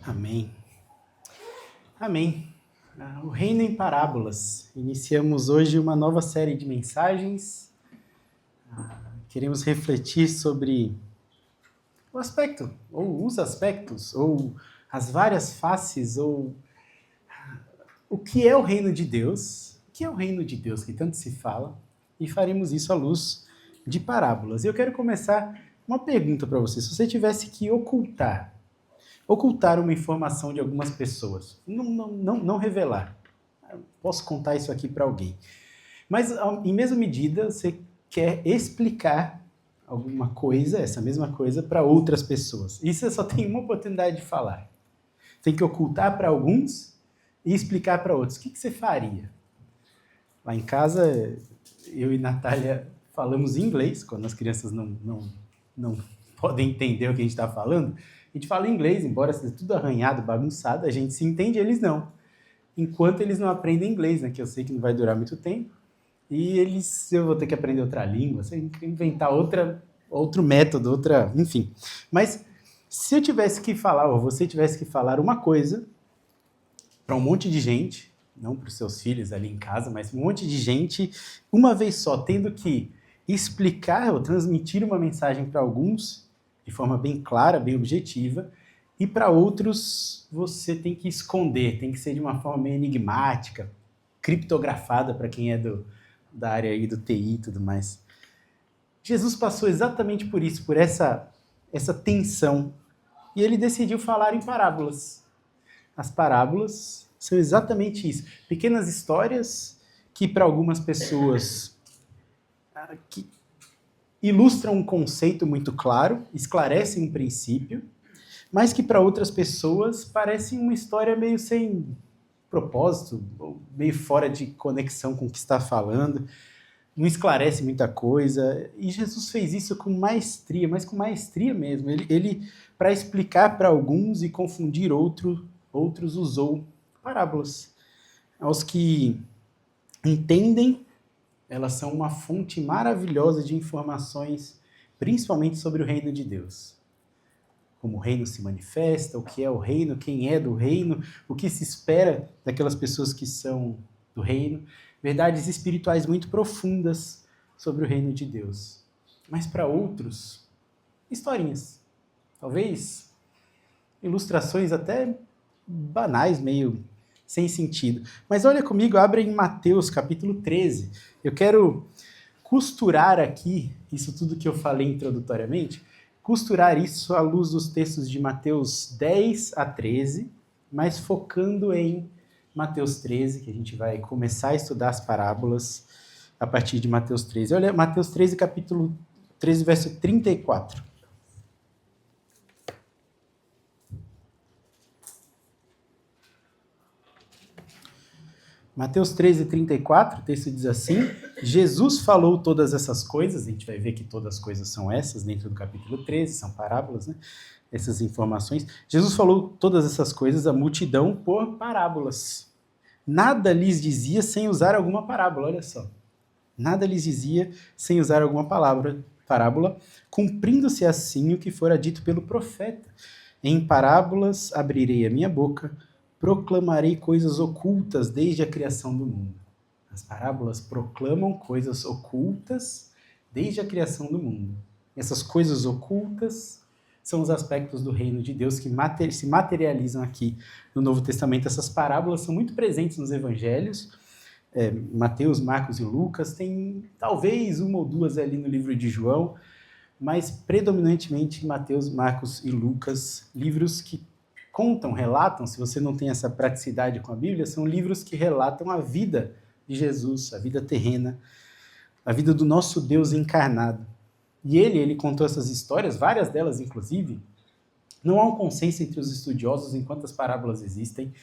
Amém. Amém. O Reino em Parábolas. Iniciamos hoje uma nova série de mensagens. Queremos refletir sobre o aspecto, ou os aspectos, ou as várias faces, ou o que é o Reino de Deus, o que é o Reino de Deus que tanto se fala, e faremos isso à luz de parábolas. E eu quero começar uma pergunta para você. Se você tivesse que ocultar uma informação de algumas pessoas. Não revelar. Posso contar isso aqui para alguém. Mas, em mesma medida, você quer explicar alguma coisa, essa mesma coisa, para outras pessoas. E você só tem uma oportunidade de falar. Tem que ocultar para alguns e explicar para outros. O que você faria? Lá em casa, eu e Natália falamos em inglês, quando as crianças não podem entender o que a gente está falando. A gente fala inglês, embora seja tudo arranhado, bagunçado, a gente se entende, eles não. Enquanto eles não aprendem inglês, né, que eu sei que não vai durar muito tempo, e eu vou ter que aprender outra língua, inventar outro método, enfim. Mas se eu tivesse que falar, ou você tivesse que falar uma coisa para um monte de gente, não para os seus filhos ali em casa, mas um monte de gente, uma vez só, tendo que explicar ou transmitir uma mensagem para alguns, de forma bem clara, bem objetiva, e para outros você tem que esconder, tem que ser de uma forma meio enigmática, criptografada para quem é da área aí do TI e tudo mais. Jesus passou exatamente por isso, por essa tensão, e ele decidiu falar em parábolas. As parábolas são exatamente isso, pequenas histórias que para algumas pessoas que ilustram um conceito muito claro, esclarecem um princípio, mas que para outras pessoas parecem uma história meio sem propósito, meio fora de conexão com o que está falando, não esclarece muita coisa. E Jesus fez isso com maestria, mas com maestria mesmo. Ele para explicar para alguns e confundir outros, usou parábolas. Aos que entendem, elas são uma fonte maravilhosa de informações, principalmente sobre o reino de Deus. Como o reino se manifesta, o que é o reino, quem é do reino, o que se espera daquelas pessoas que são do reino. Verdades espirituais muito profundas sobre o reino de Deus. Mas para outros, historinhas. Talvez ilustrações até banais, meio sem sentido. Mas olha comigo, abre em Mateus capítulo 13. Eu quero costurar aqui isso tudo que eu falei introdutoriamente, costurar isso à luz dos textos de Mateus 10 a 13, mas focando em Mateus 13, que a gente vai começar a estudar as parábolas a partir de Mateus 13. Olha, Mateus 13, capítulo 13, verso 34. Mateus 13, 34, o texto diz assim: Jesus falou todas essas coisas, a gente vai ver que todas as coisas são essas, dentro do capítulo 13, são parábolas, né? Essas informações. Jesus falou todas essas coisas à multidão por parábolas. Nada lhes dizia sem usar alguma parábola, olha só. Nada lhes dizia sem usar alguma parábola, cumprindo-se assim o que fora dito pelo profeta. Em parábolas abrirei a minha boca, proclamarei coisas ocultas desde a criação do mundo. As parábolas proclamam coisas ocultas desde a criação do mundo. Essas coisas ocultas são os aspectos do reino de Deus que se materializam aqui no Novo Testamento. Essas parábolas são muito presentes nos evangelhos. Mateus, Marcos e Lucas. Tem talvez uma ou duas ali no livro de João, mas predominantemente Mateus, Marcos e Lucas, livros que contam, relatam, se você não tem essa praticidade com a Bíblia, são livros que relatam a vida de Jesus, a vida terrena, a vida do nosso Deus encarnado. E ele contou essas histórias, várias delas inclusive. Não há um consenso entre os estudiosos em quantas parábolas existem.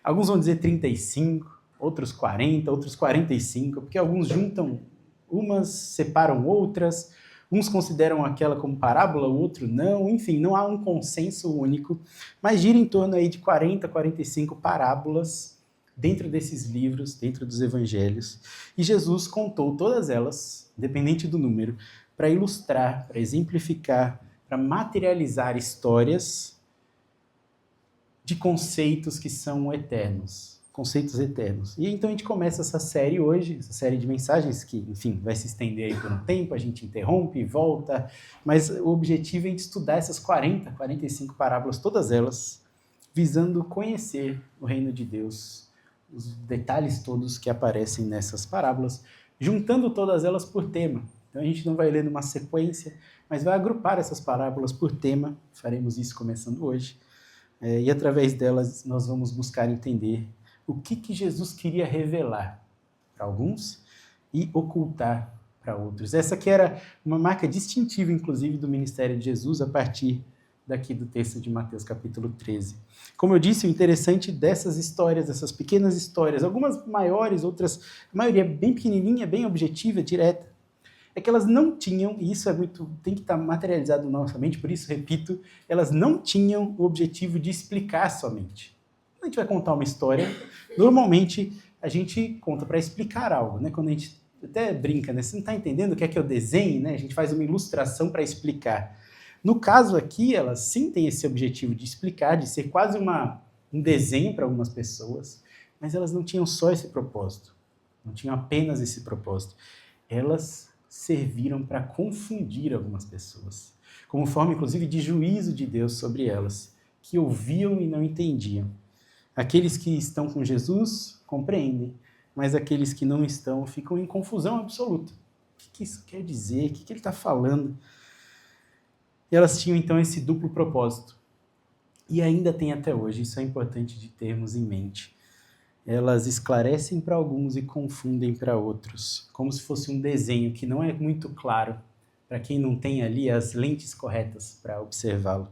Alguns vão dizer 35, outros 40, outros 45, porque alguns juntam Umas separam outras, uns consideram aquela como parábola, o outro não, enfim, não há um consenso único, mas gira em torno aí de 40, 45 parábolas dentro desses livros, dentro dos evangelhos. E Jesus contou todas elas, independente do número, para ilustrar, para exemplificar, para materializar histórias de conceitos que são eternos, conceitos eternos. E então a gente começa essa série hoje, essa série de mensagens que, enfim, vai se estender aí por um tempo, a gente interrompe, volta, mas o objetivo é estudar essas 40, 45 parábolas, todas elas, visando conhecer o reino de Deus, os detalhes todos que aparecem nessas parábolas, juntando todas elas por tema. Então a gente não vai ler numa sequência, mas vai agrupar essas parábolas por tema, faremos isso começando hoje, e através delas nós vamos buscar entender o que Jesus queria revelar para alguns e ocultar para outros. Essa que era uma marca distintiva, inclusive, do ministério de Jesus a partir daqui do texto de Mateus capítulo 13. Como eu disse, o interessante dessas histórias, dessas pequenas histórias, algumas maiores, outras, a maioria bem pequenininha, bem objetiva, direta, é que elas não tinham, e isso tem que estar materializado na nossa mente, por isso, repito, elas não tinham o objetivo de explicar somente. Quando a gente vai contar uma história, normalmente a gente conta para explicar algo, né? Quando a gente até brinca, né? Você não está entendendo o que é que eu desenhe, né? A gente faz uma ilustração para explicar. No caso aqui, elas sim têm esse objetivo de explicar, de ser quase um desenho para algumas pessoas, mas elas não tinham só esse propósito, não tinham apenas esse propósito. Elas serviram para confundir algumas pessoas, como forma, inclusive, de juízo de Deus sobre elas, que ouviam e não entendiam. Aqueles que estão com Jesus compreendem, mas aqueles que não estão ficam em confusão absoluta. O que isso quer dizer? O que ele está falando? E elas tinham, então, esse duplo propósito. E ainda tem até hoje, isso é importante de termos em mente. Elas esclarecem para alguns e confundem para outros, como se fosse um desenho que não é muito claro para quem não tem ali as lentes corretas para observá-lo.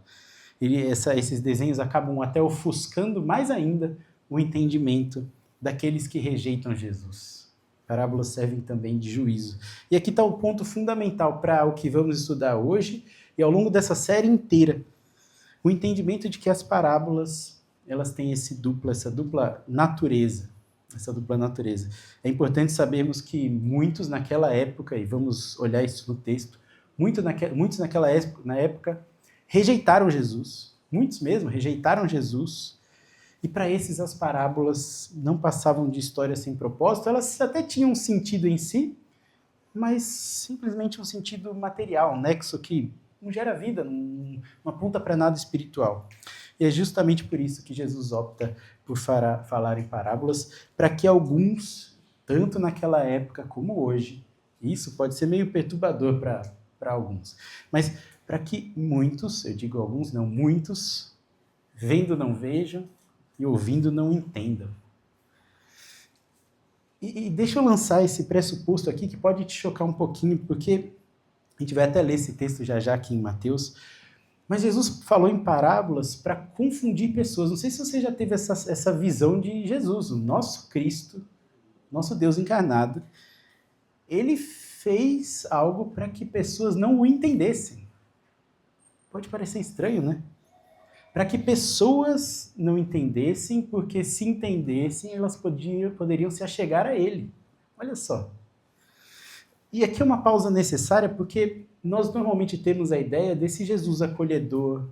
Esses desenhos acabam até ofuscando mais ainda o entendimento daqueles que rejeitam Jesus. Parábolas servem também de juízo. E aqui está o ponto fundamental para o que vamos estudar hoje e ao longo dessa série inteira. O entendimento de que as parábolas elas têm essa dupla natureza. É importante sabermos que muitos naquela época, e vamos olhar isso no texto, muitos naquela época rejeitaram Jesus, muitos mesmo rejeitaram Jesus, e para esses as parábolas não passavam de histórias sem propósito, elas até tinham um sentido em si, mas simplesmente um sentido material, um nexo que não gera vida, não aponta para nada espiritual. E é justamente por isso que Jesus opta por falar em parábolas, para que alguns, tanto naquela época como hoje, isso pode ser meio perturbador para alguns, mas para que muitos, eu digo alguns, não muitos, vendo não vejam e ouvindo não entendam. E deixa eu lançar esse pressuposto aqui que pode te chocar um pouquinho, porque a gente vai até ler esse texto já aqui em Mateus, mas Jesus falou em parábolas para confundir pessoas. Não sei se você já teve essa visão de Jesus, o nosso Cristo, nosso Deus encarnado. Ele fez algo para que pessoas não o entendessem. Pode parecer estranho, né? Para que pessoas não entendessem, porque se entendessem, elas poderiam se achegar a ele. Olha só. E aqui é uma pausa necessária, porque nós normalmente temos a ideia desse Jesus acolhedor,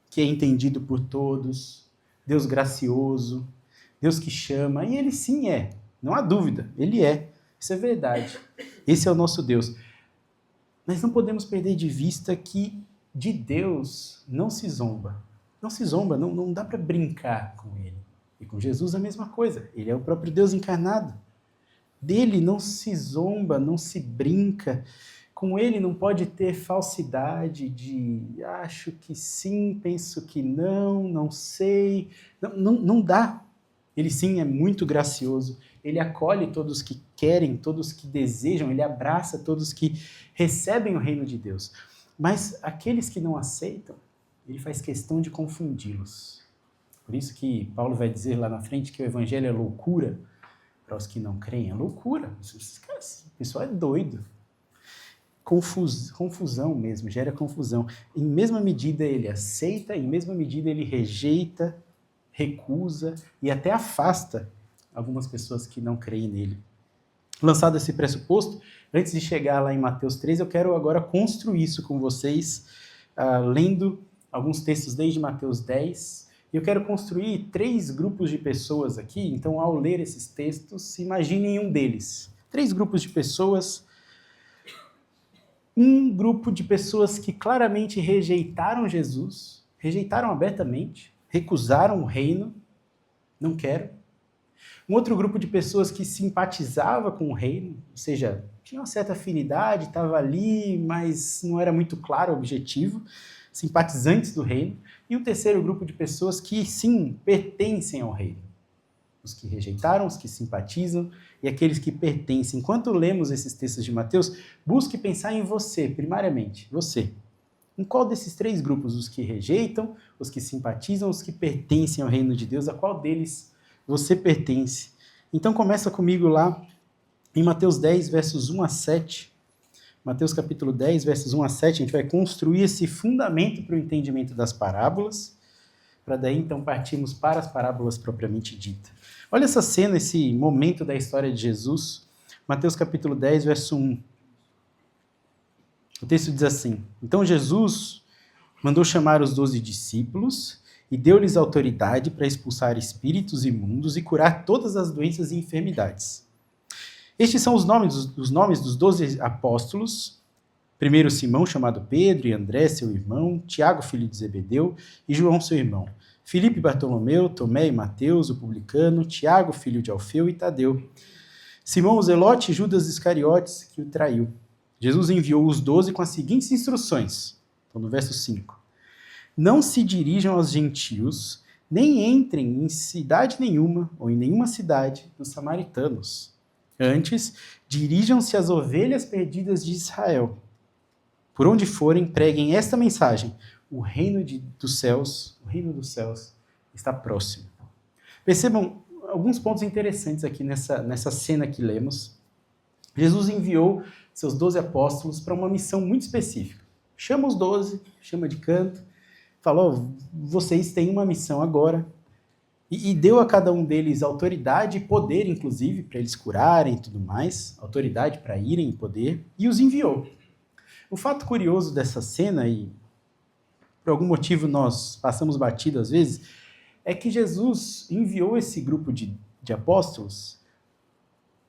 que é entendido por todos, Deus gracioso, Deus que chama, e ele sim é, não há dúvida, ele é, isso é verdade, esse é o nosso Deus. Mas não podemos perder de vista que de Deus não se zomba, não dá para brincar com ele. E com Jesus a mesma coisa, ele é o próprio Deus encarnado. Dele não se zomba, não se brinca. Com ele não pode ter falsidade de acho que sim, penso que não sei. Não dá. Ele sim é muito gracioso. Ele acolhe todos que querem, todos que desejam, ele abraça todos que recebem o reino de Deus. Mas aqueles que não aceitam, ele faz questão de confundi-los. Por isso que Paulo vai dizer lá na frente que o evangelho é loucura. para os que não creem, é loucura. Esse pessoal é doido. Confusão mesmo, gera confusão. Em mesma medida ele aceita, em mesma medida ele rejeita, recusa e até afasta algumas pessoas que não creem nele. Lançado esse pressuposto, antes de chegar lá em Mateus 13, eu quero agora construir isso com vocês, lendo alguns textos desde Mateus 10. Eu quero construir 3 grupos de pessoas aqui, então ao ler esses textos, imaginem um deles. 3 grupos de pessoas. Um grupo de pessoas que claramente rejeitaram Jesus, rejeitaram abertamente, recusaram o reino, não quero. Um outro grupo de pessoas que simpatizava com o reino, ou seja, tinha uma certa afinidade, estava ali, mas não era muito claro o objetivo, simpatizantes do reino. E um terceiro grupo de pessoas que, sim, pertencem ao reino. Os que rejeitaram, os que simpatizam e aqueles que pertencem. Enquanto lemos esses textos de Mateus, busque pensar em você, primariamente, você. Em qual desses 3 grupos, os que rejeitam, os que simpatizam, os que pertencem ao reino de Deus, a qual deles você pertence? Então começa comigo lá em Mateus 10, versos 1 a 7. Mateus capítulo 10, versos 1 a 7, a gente vai construir esse fundamento para o entendimento das parábolas, para daí então partirmos para as parábolas propriamente ditas. Olha essa cena, esse momento da história de Jesus. Mateus capítulo 10, verso 1. O texto diz assim: Então Jesus mandou chamar os 12 discípulos e deu-lhes autoridade para expulsar espíritos imundos e curar todas as doenças e enfermidades. Estes são os nomes dos 12 apóstolos. Primeiro Simão, chamado Pedro, e André, seu irmão, Tiago, filho de Zebedeu, e João, seu irmão, Filipe, Bartolomeu, Tomé e Mateus, o publicano, Tiago, filho de Alfeu, e Tadeu, Simão o Zelote e Judas Iscariotes, que o traiu. Jesus enviou os 12 com as seguintes instruções. Então, no verso 5. Não se dirijam aos gentios, nem entrem em cidade nenhuma, ou em nenhuma cidade dos samaritanos. Antes, dirijam-se às ovelhas perdidas de Israel. Por onde forem, preguem esta mensagem: o reino dos céus está próximo. Percebam alguns pontos interessantes aqui nessa cena que lemos. Jesus enviou seus 12 apóstolos para uma missão muito específica. Chama os 12, chama de canto, falou: vocês têm uma missão agora. E deu a cada um deles autoridade e poder, inclusive, para eles curarem e tudo mais, autoridade para irem e poder, e os enviou. O fato curioso dessa cena, e por algum motivo nós passamos batido às vezes, é que Jesus enviou esse grupo de apóstolos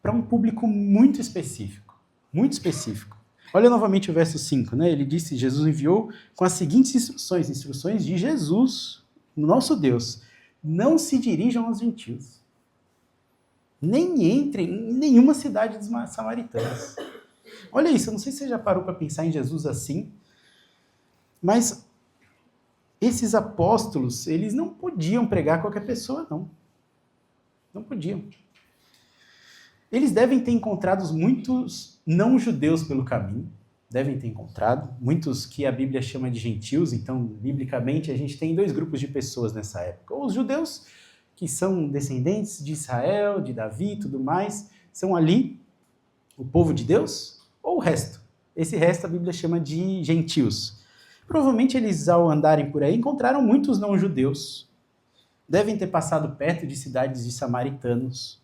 para um público muito específico. Muito específico. Olha novamente o verso 5, né? Ele disse: Jesus enviou com as seguintes instruções de Jesus, nosso Deus: não se dirijam aos gentios, nem entrem em nenhuma cidade dos samaritanos. Olha isso, eu não sei se você já parou para pensar em Jesus assim, mas esses apóstolos, eles não podiam pregar a qualquer pessoa, não. Não podiam. Eles devem ter encontrado muitos não-judeus pelo caminho, devem ter encontrado, muitos que a Bíblia chama de gentios. Então, biblicamente, a gente tem 2 grupos de pessoas nessa época. Ou os judeus, que são descendentes de Israel, de Davi e tudo mais, são ali o povo de Deus, ou o resto. Esse resto a Bíblia chama de gentios. Provavelmente eles, ao andarem por aí, encontraram muitos não-judeus. Devem ter passado perto de cidades de samaritanos.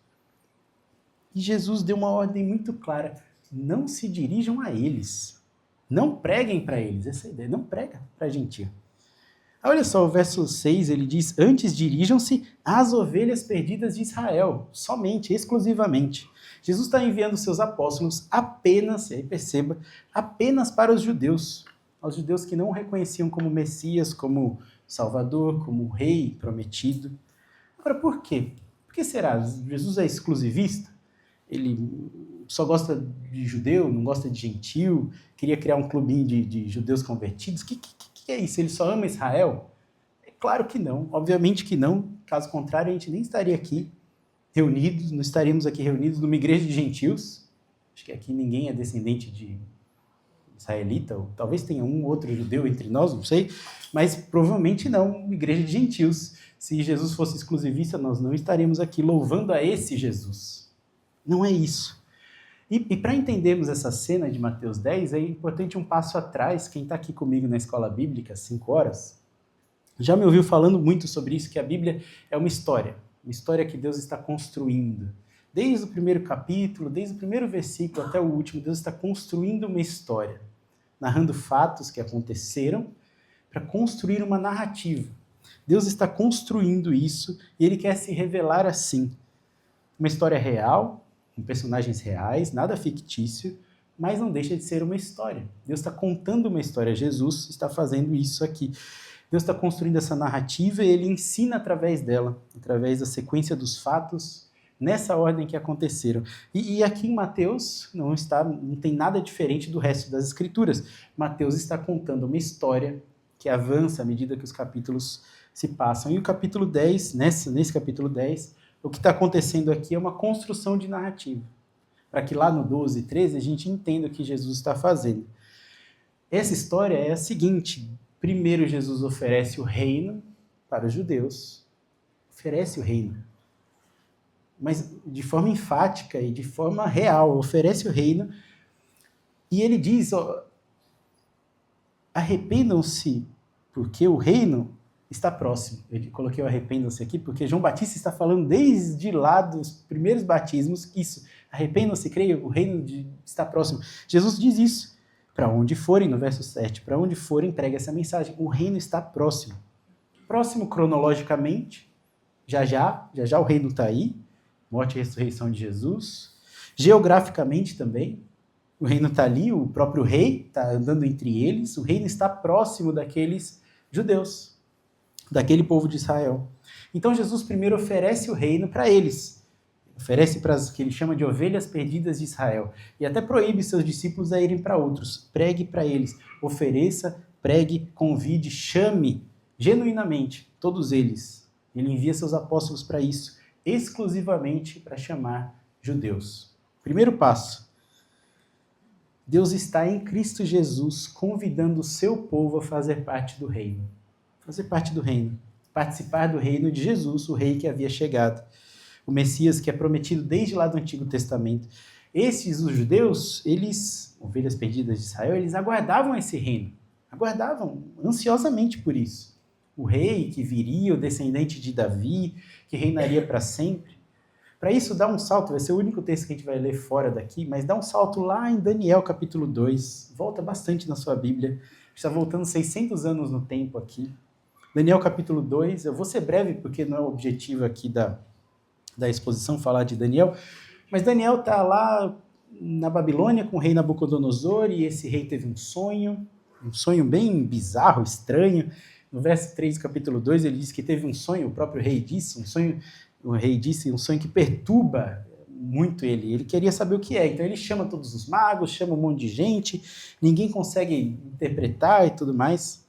E Jesus deu uma ordem muito clara: não se dirijam a eles. Não preguem para eles. Essa é a ideia, não prega para gentio. Olha só, o verso 6, ele diz: antes dirijam-se às ovelhas perdidas de Israel, somente, exclusivamente. Jesus está enviando seus apóstolos apenas, e aí perceba, apenas para os judeus. Aos judeus que não o reconheciam como Messias, como Salvador, como Rei prometido. Agora, por quê? Por que será? Jesus é exclusivista? Ele só gosta de judeu, não gosta de gentil? Queria criar um clubinho de judeus convertidos? O que é isso? Ele só ama Israel? É claro que não, obviamente que não. Caso contrário, a gente nem estaria aqui reunidos, não estaríamos aqui reunidos numa igreja de gentios. Acho que aqui ninguém é descendente de israelita, ou talvez tenha um outro judeu entre nós, não sei, mas provavelmente não, uma igreja de gentios. Se Jesus fosse exclusivista, nós não estaríamos aqui louvando a esse Jesus. Não é isso. E para entendermos essa cena de Mateus 10, é importante um passo atrás. Quem está aqui comigo na escola bíblica, 5 horas, já me ouviu falando muito sobre isso, que a Bíblia é uma história que Deus está construindo. Desde o primeiro capítulo, desde o primeiro versículo até o último, Deus está construindo uma história, narrando fatos que aconteceram para construir uma narrativa. Deus está construindo isso e Ele quer se revelar assim. Uma história real, com personagens reais, nada fictício, mas não deixa de ser uma história. Deus está contando uma história, Jesus está fazendo isso aqui. Deus está construindo essa narrativa e Ele ensina através dela, através da sequência dos fatos, nessa ordem que aconteceram. E aqui em Mateus não tem nada diferente do resto das Escrituras. Mateus está contando uma história que avança à medida que os capítulos se passam. E o capítulo 10, nesse capítulo 10, o que está acontecendo aqui é uma construção de narrativa, para que lá no 12 e 13 a gente entenda o que Jesus está fazendo. Essa história é a seguinte: primeiro Jesus oferece o reino para os judeus, oferece o reino, mas de forma enfática e de forma real, oferece o reino, e ele diz, arrependam-se, porque o reino está próximo. Eu coloquei o arrependam-se aqui, porque João Batista está falando desde lá dos primeiros batismos, isso, arrependam-se, creiam, o reino está próximo. Jesus diz isso, para onde forem, no verso 7, para onde forem, pregue essa mensagem, o reino está próximo. Próximo cronologicamente, já o reino está aí, morte e ressurreição de Jesus. Geograficamente também, o reino está ali, o próprio rei está andando entre eles, o reino está próximo daqueles judeus, daquele povo de Israel. Então Jesus primeiro oferece o reino para eles, oferece para as que ele chama de ovelhas perdidas de Israel, e até proíbe seus discípulos a irem para outros. Pregue para eles, ofereça, pregue, convide, chame genuinamente todos eles. Ele envia seus apóstolos para isso, exclusivamente para chamar judeus. Primeiro passo: Deus está em Cristo Jesus convidando o seu povo a fazer parte do reino. Fazer parte do reino. Participar do reino de Jesus, o rei que havia chegado. O Messias que é prometido desde lá do Antigo Testamento. Esses, os judeus, eles, ovelhas perdidas de Israel, eles aguardavam esse reino. Aguardavam ansiosamente por isso. O rei que viria, o descendente de Davi, que reinaria para sempre. Para isso, dá um salto, vai ser o único texto que a gente vai ler fora daqui, mas dá um salto lá em Daniel capítulo 2, volta bastante na sua Bíblia, está voltando 600 anos no tempo aqui. Daniel capítulo 2, eu vou ser breve porque não é o objetivo aqui da exposição falar de Daniel, mas Daniel está lá na Babilônia com o rei Nabucodonosor, e esse rei teve um sonho bem bizarro, estranho. No verso 3 do capítulo 2, ele diz que teve um sonho, o próprio rei disse, o rei disse um sonho que perturba muito ele. Ele queria saber o que é, então ele chama todos os magos, chama um monte de gente, ninguém consegue interpretar e tudo mais.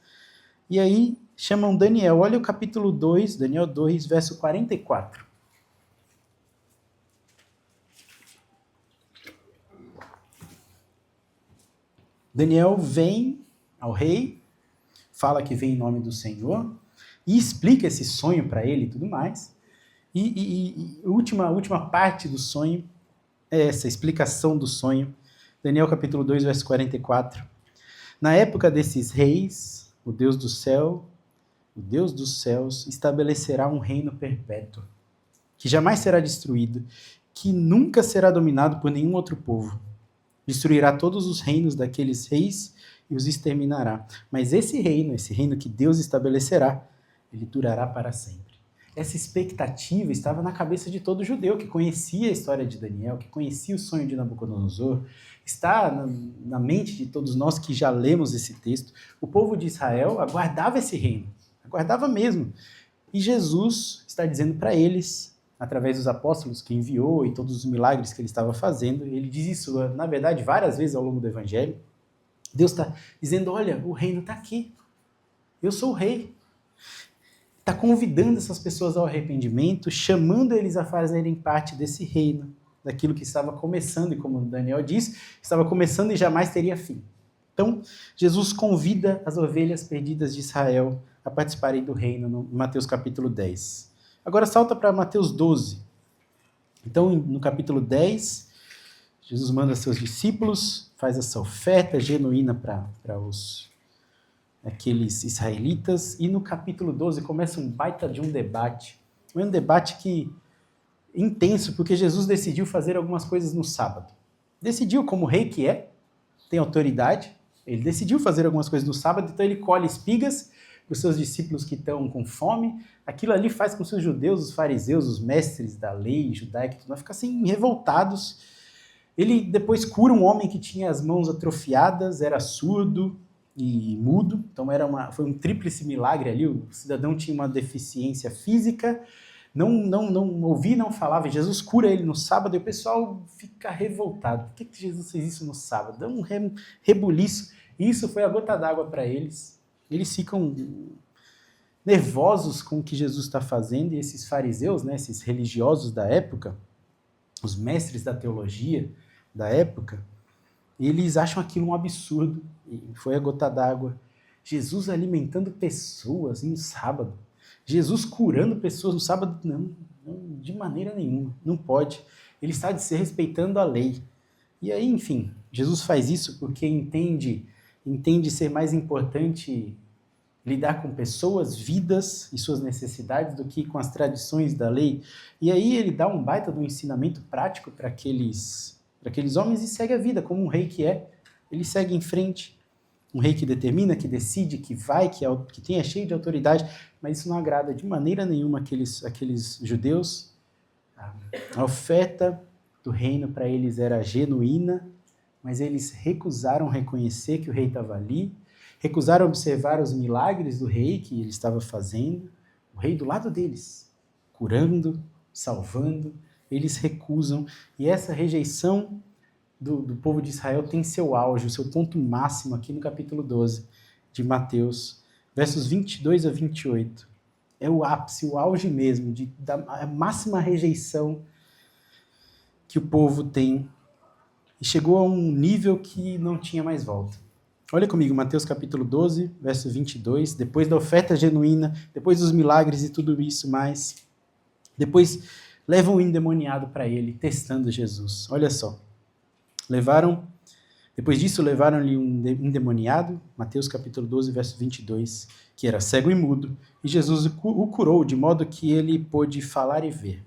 E aí chamam Daniel. Olha o capítulo 2, Daniel 2, verso 44. Daniel vem ao rei, fala que vem em nome do Senhor, e explica esse sonho para ele e tudo mais. E a última parte do sonho é essa explicação do sonho. Daniel capítulo 2, verso 44. Na época desses reis, o Deus dos céus, estabelecerá um reino perpétuo, que jamais será destruído, que nunca será dominado por nenhum outro povo. Destruirá todos os reinos daqueles reis e os exterminará. Mas esse reino que Deus estabelecerá, ele durará para sempre. Essa expectativa estava na cabeça de todo judeu que conhecia a história de Daniel, que conhecia o sonho de Nabucodonosor, está na mente de todos nós que já lemos esse texto. O povo de Israel aguardava esse reino, aguardava mesmo. E Jesus está dizendo para eles, através dos apóstolos que enviou e todos os milagres que ele estava fazendo, ele diz isso, na verdade, várias vezes ao longo do Evangelho. Deus está dizendo, olha, o reino está aqui, eu sou o rei. Está convidando essas pessoas ao arrependimento, chamando eles a fazerem parte desse reino, daquilo que estava começando, e como Daniel diz, estava começando e jamais teria fim. Então, Jesus convida as ovelhas perdidas de Israel a participarem do reino, no Mateus capítulo 10. Agora salta para Mateus 12. Então, no capítulo 10, Jesus manda seus discípulos, faz essa oferta genuína para aqueles israelitas, e no capítulo 12 começa um baita de um debate. Um debate intenso, porque Jesus decidiu fazer algumas coisas no sábado. Decidiu, como rei que é, tem autoridade, ele decidiu fazer algumas coisas no sábado, então ele colhe espigas para os seus discípulos que estão com fome. Aquilo ali faz com que os judeus, os fariseus, os mestres da lei judaica, ficassem revoltados. Ele depois cura um homem que tinha as mãos atrofiadas, era surdo e mudo, então foi um tríplice milagre ali. O cidadão tinha uma deficiência física, não ouvia, não falava. Jesus cura ele no sábado e o pessoal fica revoltado. Por que Jesus fez isso no sábado? Dá um rebuliço. E isso foi a gota d'água para eles. Eles ficam nervosos com o que Jesus está fazendo, e esses fariseus, né, esses religiosos da época, os mestres da teologia da época, eles acham aquilo um absurdo. E foi a gota d'água. Jesus alimentando pessoas no sábado. Jesus curando pessoas no sábado, não, de maneira nenhuma, não pode. Ele está desrespeitando a lei. E aí, enfim, Jesus faz isso porque entende ser mais importante lidar com pessoas, vidas e suas necessidades do que com as tradições da lei. E aí ele dá um baita de um ensinamento prático para aqueles homens e segue a vida como um rei que é. Ele segue em frente. Um rei que determina, que decide, que vai, que é cheio de autoridade, mas isso não agrada de maneira nenhuma aqueles judeus. A oferta do reino para eles era genuína, mas eles recusaram reconhecer que o rei estava ali, recusaram observar os milagres do rei que ele estava fazendo, o rei do lado deles, curando, salvando. Eles recusam, e essa rejeição do povo de Israel tem seu auge, o seu ponto máximo aqui no capítulo 12 de Mateus, versos 22 a 28. É o ápice, o auge mesmo, da máxima rejeição que o povo tem. E chegou a um nível que não tinha mais volta. Olha comigo, Mateus capítulo 12, verso 22, depois da oferta genuína, depois dos milagres e tudo isso mais, depois levam o endemoniado para ele, testando Jesus. Olha só. Depois disso, levaram-lhe um endemoniado, Mateus capítulo 12, verso 22, que era cego e mudo, e Jesus o curou, de modo que ele pôde falar e ver.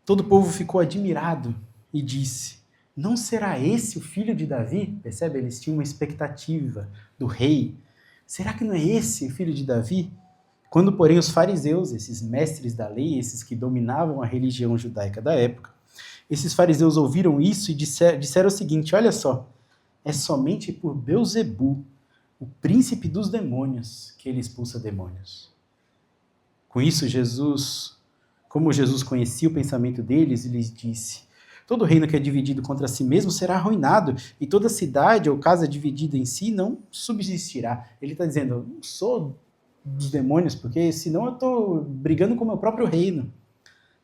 Todo o povo ficou admirado e disse: não será esse o filho de Davi? Percebe? Eles tinham uma expectativa do rei. Será que não é esse o filho de Davi? Quando, porém, os fariseus, esses mestres da lei, esses que dominavam a religião judaica da época, esses fariseus ouviram isso e disseram o seguinte: olha só, é somente por Belzebu, o príncipe dos demônios, que ele expulsa demônios. Com isso, como Jesus conhecia o pensamento deles, ele lhes disse: todo reino que é dividido contra si mesmo será arruinado, e toda cidade ou casa dividida em si não subsistirá. Ele está dizendo: eu não sou dos demônios, porque senão eu estou brigando com o meu próprio reino.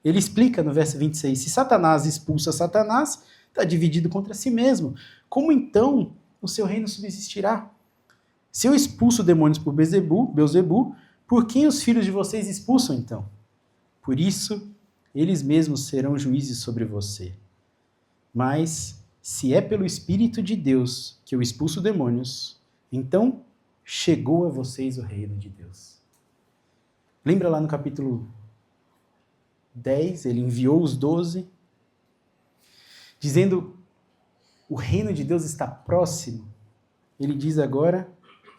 Ele explica no verso 26, se Satanás expulsa Satanás, está dividido contra si mesmo. Como então o seu reino subsistirá? Se eu expulso demônios por Belzebu, por quem os filhos de vocês expulsam então? Por isso, eles mesmos serão juízes sobre você. Mas, se é pelo Espírito de Deus que eu expulso demônios, então chegou a vocês o reino de Deus. Lembra lá no capítulo 10, ele enviou os 12, dizendo: o reino de Deus está próximo. Ele diz agora,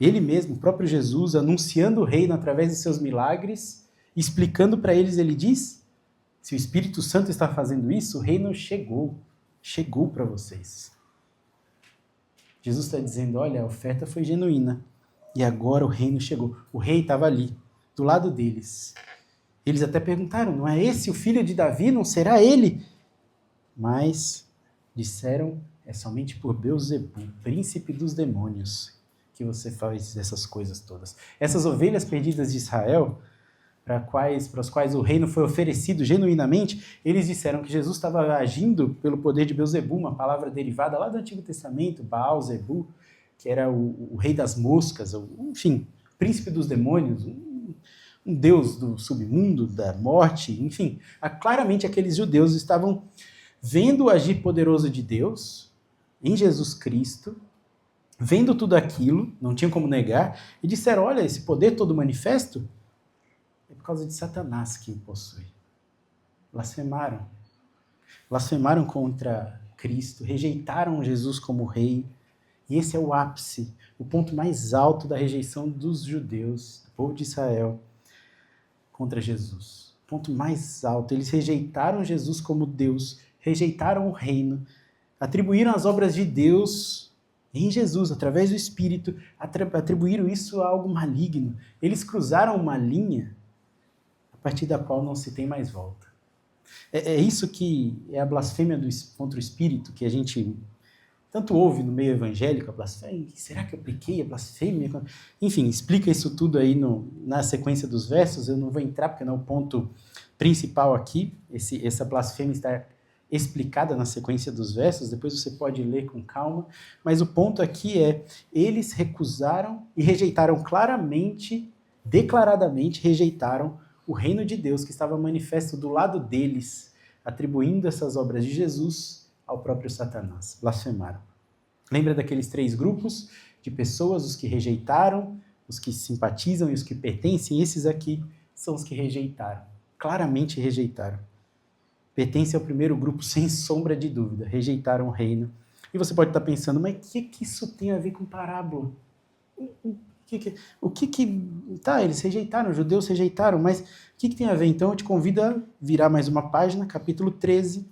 ele mesmo, o próprio Jesus, anunciando o reino através de seus milagres, explicando para eles, ele diz: se o Espírito Santo está fazendo isso, o reino chegou para vocês. Jesus está dizendo: olha, a oferta foi genuína, e agora o reino chegou. O rei estava ali, do lado deles. Eles até perguntaram: não é esse o filho de Davi? Não será ele? Mas disseram: é somente por Belzebu, príncipe dos demônios, que você faz essas coisas todas. Essas ovelhas perdidas de Israel, para as quais o reino foi oferecido genuinamente, eles disseram que Jesus estava agindo pelo poder de Belzebu, uma palavra derivada lá do Antigo Testamento, Baal-zebu, que era o rei das moscas, enfim, príncipe dos demônios, um Deus do submundo, da morte, enfim. Claramente aqueles judeus estavam vendo o agir poderoso de Deus em Jesus Cristo, vendo tudo aquilo, não tinham como negar, e disseram, olha, esse poder todo manifesto é por causa de Satanás que o possui. Blasfemaram. Blasfemaram contra Cristo, rejeitaram Jesus como rei, e esse é o ápice, o ponto mais alto da rejeição dos judeus, do povo de Israel, contra Jesus. O ponto mais alto, eles rejeitaram Jesus como Deus, rejeitaram o reino, atribuíram as obras de Deus em Jesus, através do Espírito, atribuíram isso a algo maligno. Eles cruzaram uma linha a partir da qual não se tem mais volta. É isso que é a blasfêmia contra o Espírito, que a gente tanto ouve no meio evangélico, a blasfêmia. Será que eu pequei a blasfêmia? Enfim, explica isso tudo aí na sequência dos versos. Eu não vou entrar porque não é o ponto principal aqui. Essa blasfêmia está explicada na sequência dos versos, depois você pode ler com calma, mas o ponto aqui é, eles recusaram e rejeitaram claramente, declaradamente rejeitaram o reino de Deus que estava manifesto do lado deles, atribuindo essas obras de Jesus ao próprio Satanás. Blasfemaram. Lembra daqueles 3 grupos de pessoas, os que rejeitaram, os que simpatizam e os que pertencem? Esses aqui são os que rejeitaram, claramente rejeitaram. Pertence ao primeiro grupo, sem sombra de dúvida, rejeitaram o reino. E você pode estar pensando, mas o que isso tem a ver com parábola? Tá, eles rejeitaram, os judeus rejeitaram, mas o que tem a ver? Então eu te convido a virar mais uma página, capítulo 13.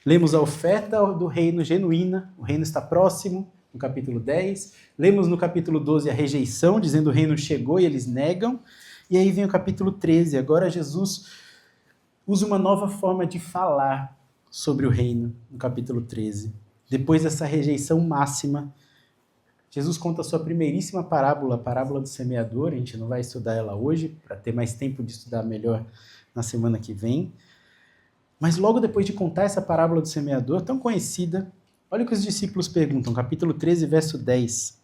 Lemos a oferta do reino genuína, o reino está próximo, no capítulo 10. Lemos no capítulo 12 a rejeição, dizendo o reino chegou e eles negam. E aí vem o capítulo 13, agora Jesus usa uma nova forma de falar sobre o reino, no capítulo 13. Depois dessa rejeição máxima, Jesus conta a sua primeiríssima parábola, a parábola do semeador. A gente não vai estudar ela hoje, para ter mais tempo de estudar melhor na semana que vem. Mas logo depois de contar essa parábola do semeador, tão conhecida, olha o que os discípulos perguntam, capítulo 13, verso 10.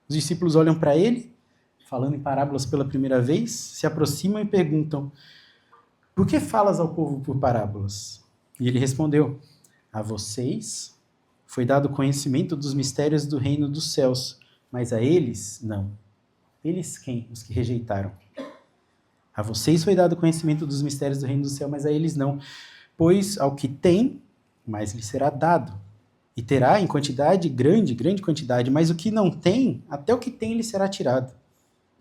Os discípulos olham para ele, falando em parábolas pela primeira vez, se aproximam e perguntam, por que falas ao povo por parábolas? E ele respondeu, a vocês foi dado conhecimento dos mistérios do reino dos céus, mas a eles, não. Eles quem? Os que rejeitaram. A vocês foi dado conhecimento dos mistérios do reino do céu, mas a eles não. Pois ao que tem, mais lhe será dado. E terá em quantidade, grande quantidade, mas o que não tem, até o que tem lhe será tirado.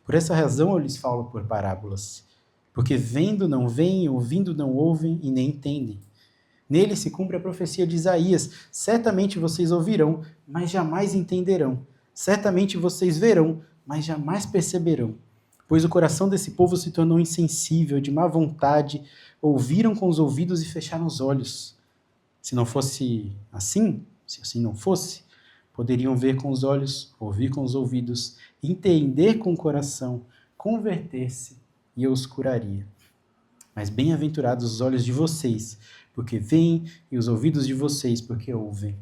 Por essa razão eu lhes falo por parábolas. Porque vendo não veem, ouvindo não ouvem e nem entendem. Nele se cumpre a profecia de Isaías. Certamente vocês ouvirão, mas jamais entenderão. Certamente vocês verão, mas jamais perceberão. Pois o coração desse povo se tornou insensível, de má vontade, ouviram com os ouvidos e fecharam os olhos. Se não fosse assim, se assim não fosse, poderiam ver com os olhos, ouvir com os ouvidos, entender com o coração, converter-se, e eu os curaria. Mas bem-aventurados os olhos de vocês, porque veem, e os ouvidos de vocês, porque ouvem.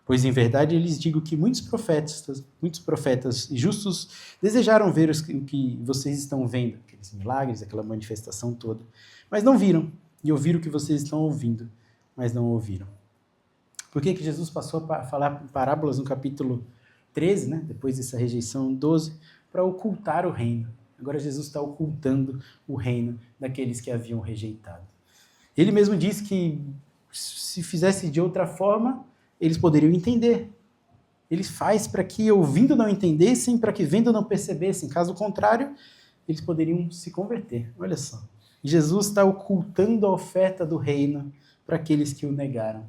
Pois em verdade eu lhes digo que muitos profetas justos desejaram ver o que vocês estão vendo, aqueles milagres, aquela manifestação toda, mas não viram, e ouviram o que vocês estão ouvindo, mas não ouviram. Por que Jesus passou a falar parábolas no capítulo 13, né? Depois dessa rejeição 12, para ocultar o reino. Agora Jesus está ocultando o reino daqueles que haviam rejeitado. Ele mesmo diz que se fizesse de outra forma, eles poderiam entender. Ele faz para que ouvindo não entendessem, para que vendo não percebessem. Caso contrário, eles poderiam se converter. Olha só. Jesus está ocultando a oferta do reino para aqueles que o negaram.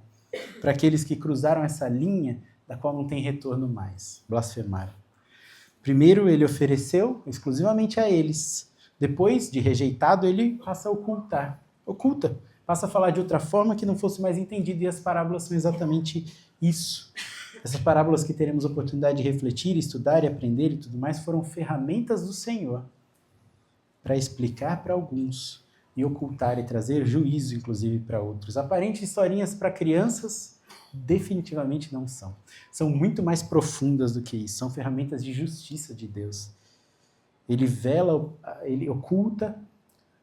Para aqueles que cruzaram essa linha da qual não tem retorno mais. Blasfemaram. Primeiro ele ofereceu exclusivamente a eles. Depois de rejeitado, ele passa a ocultar. Oculta. Passa a falar de outra forma que não fosse mais entendido. E as parábolas são exatamente isso. Essas parábolas que teremos oportunidade de refletir, estudar e aprender e tudo mais, foram ferramentas do Senhor para explicar para alguns e ocultar e trazer juízo, inclusive, para outros. Aparentes historinhas para crianças definitivamente não são. São muito mais profundas do que isso. São ferramentas de justiça de Deus. Ele vela, ele oculta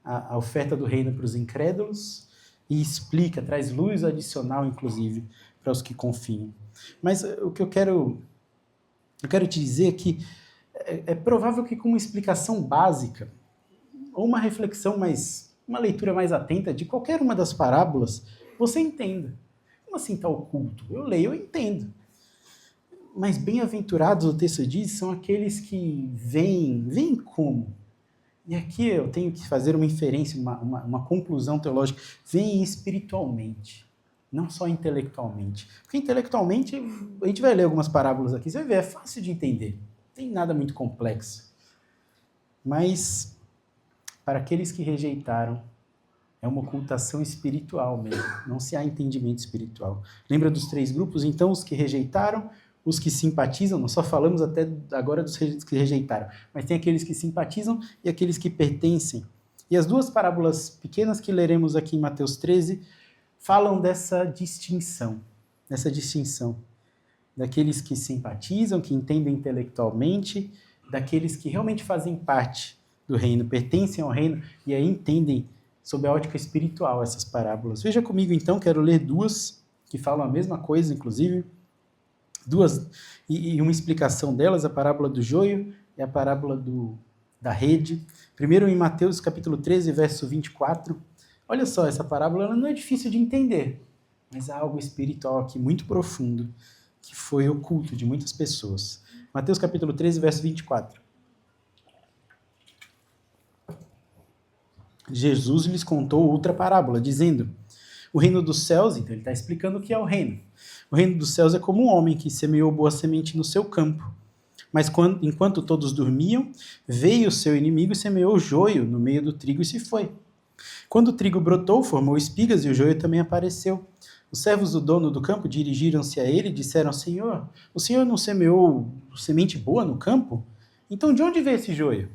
a oferta do reino para os incrédulos e explica, traz luz adicional, inclusive, para os que confiam. Mas o que eu quero te dizer é que é provável que com uma explicação básica, ou uma reflexão uma leitura mais atenta de qualquer uma das parábolas, você entenda. Como assim está oculto? Eu leio, eu entendo. Mas bem-aventurados, o texto diz, são aqueles que veem como? E aqui eu tenho que fazer uma inferência, uma conclusão teológica. Veem espiritualmente, não só intelectualmente. Porque intelectualmente, a gente vai ler algumas parábolas aqui, você vai ver, é fácil de entender. Não tem nada muito complexo. Mas, para aqueles que rejeitaram, é uma ocultação espiritual mesmo. Não se há entendimento espiritual. Lembra dos 3 grupos? Então, os que rejeitaram, os que simpatizam, nós só falamos até agora dos que rejeitaram, mas tem aqueles que simpatizam e aqueles que pertencem. E as 2 parábolas pequenas que leremos aqui em Mateus 13 falam dessa distinção, daqueles que simpatizam, que entendem intelectualmente, daqueles que realmente fazem parte do reino, pertencem ao reino e aí entendem sob a ótica espiritual essas parábolas. Veja comigo então, quero ler 2 que falam a mesma coisa, inclusive, 2 e uma explicação delas, a parábola do joio e a parábola da rede. Primeiro em Mateus capítulo 13, verso 24. Olha só, essa parábola ela não é difícil de entender, mas há algo espiritual aqui muito profundo que foi oculto de muitas pessoas. Mateus capítulo 13, verso 24. Jesus lhes contou outra parábola, dizendo: o reino dos céus, então ele está explicando o que é o reino. O reino dos céus é como um homem que semeou boa semente no seu campo. Mas enquanto todos dormiam, veio o seu inimigo e semeou joio no meio do trigo e se foi. Quando o trigo brotou, formou espigas e o joio também apareceu. Os servos do dono do campo dirigiram-se a ele e disseram: Senhor, o senhor não semeou semente boa no campo? Então de onde veio esse joio?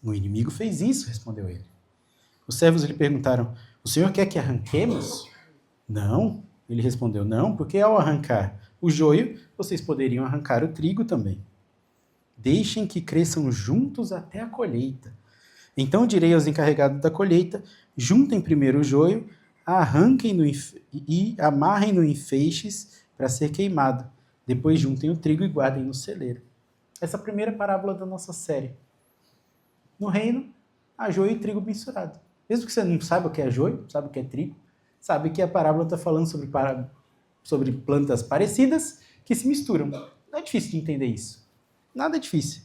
O inimigo fez isso, respondeu ele. Os servos lhe perguntaram: o senhor quer que arranquemos? Não, ele respondeu, não, porque ao arrancar o joio, vocês poderiam arrancar o trigo também. Deixem que cresçam juntos até a colheita. Então direi aos encarregados da colheita: juntem primeiro o joio, arranquem-no e amarrem-no em feixes para ser queimado. Depois juntem o trigo e guardem no celeiro. Essa é a primeira parábola da nossa série. No reino, há joio e trigo misturado. Mesmo que você não saiba o que é joio, sabe o que é trigo, sabe que a parábola está falando sobre plantas parecidas que se misturam. Não é difícil de entender isso. Nada é difícil.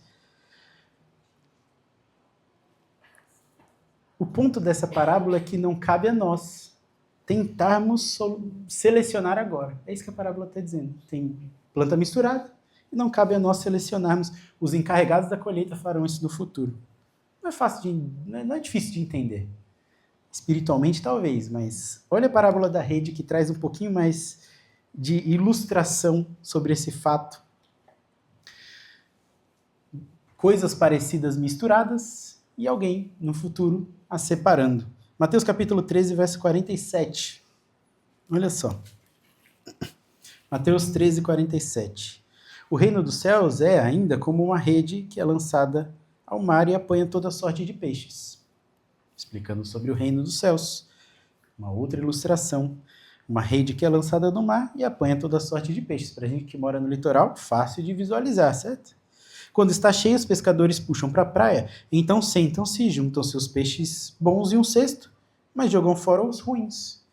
O ponto dessa parábola é que não cabe a nós tentarmos selecionar agora. É isso que a parábola está dizendo. Tem planta misturada e não cabe a nós selecionarmos. Os encarregados da colheita farão isso no futuro. Não é difícil de entender. Espiritualmente, talvez, mas olha a parábola da rede que traz um pouquinho mais de ilustração sobre esse fato. Coisas parecidas misturadas e alguém, no futuro, as separando. Mateus capítulo 13, verso 47. Olha só. Mateus 13, 47. O reino dos céus é ainda como uma rede que é lançada ao mar e apanha toda sorte de peixes. Explicando sobre o reino dos céus. Uma outra ilustração. Uma rede que é lançada no mar e apanha toda sorte de peixes. Para a gente que mora no litoral, fácil de visualizar, certo? Quando está cheio, os pescadores puxam para a praia, então sentam-se e juntam seus peixes bons em um cesto, mas jogam fora os ruins.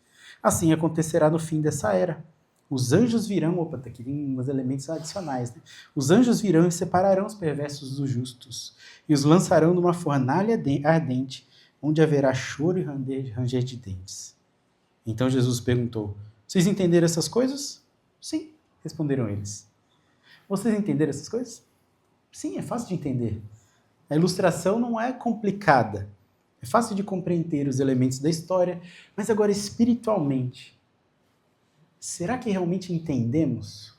Assim acontecerá no fim dessa era. Os anjos virão, tá aqui tem uns elementos adicionais, né? Os anjos virão e separarão os perversos dos justos, e os lançarão numa fornalha ardente, onde haverá choro e ranger de dentes. Então Jesus perguntou: vocês entenderam essas coisas? Sim, responderam eles. Vocês entenderam essas coisas? Sim, é fácil de entender. A ilustração não é complicada. É fácil de compreender os elementos da história, mas agora espiritualmente, será que realmente entendemos?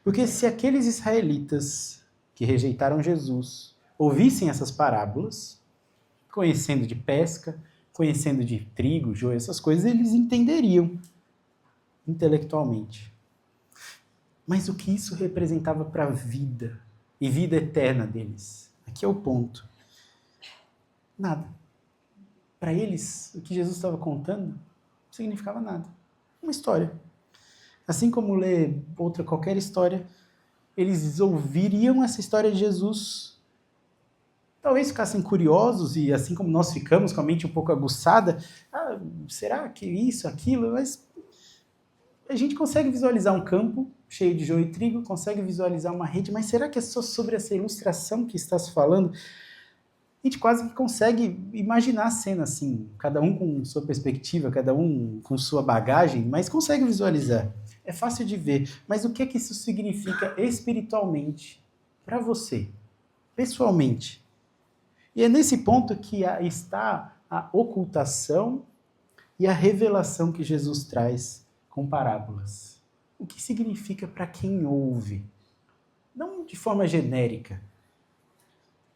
Porque se aqueles israelitas que rejeitaram Jesus ouvissem essas parábolas, conhecendo de pesca, conhecendo de trigo, joio, essas coisas, eles entenderiam intelectualmente. Mas o que isso representava para a vida e vida eterna deles? Aqui é o ponto. Nada. Para eles, o que Jesus estava contando não significava nada. Uma história. Assim como ler qualquer história, eles ouviriam essa história de Jesus, talvez ficassem curiosos, e assim como nós ficamos com a mente um pouco aguçada, será que isso, aquilo? Mas a gente consegue visualizar um campo cheio de joio e trigo, consegue visualizar uma rede, mas será que é só sobre essa ilustração que está se falando? A gente quase que consegue imaginar a cena assim, cada um com sua perspectiva, cada um com sua bagagem, mas consegue visualizar. É fácil de ver, mas o que é que isso significa espiritualmente para você, pessoalmente? E é nesse ponto que está a ocultação e a revelação que Jesus traz com parábolas. O que significa para quem ouve? Não de forma genérica.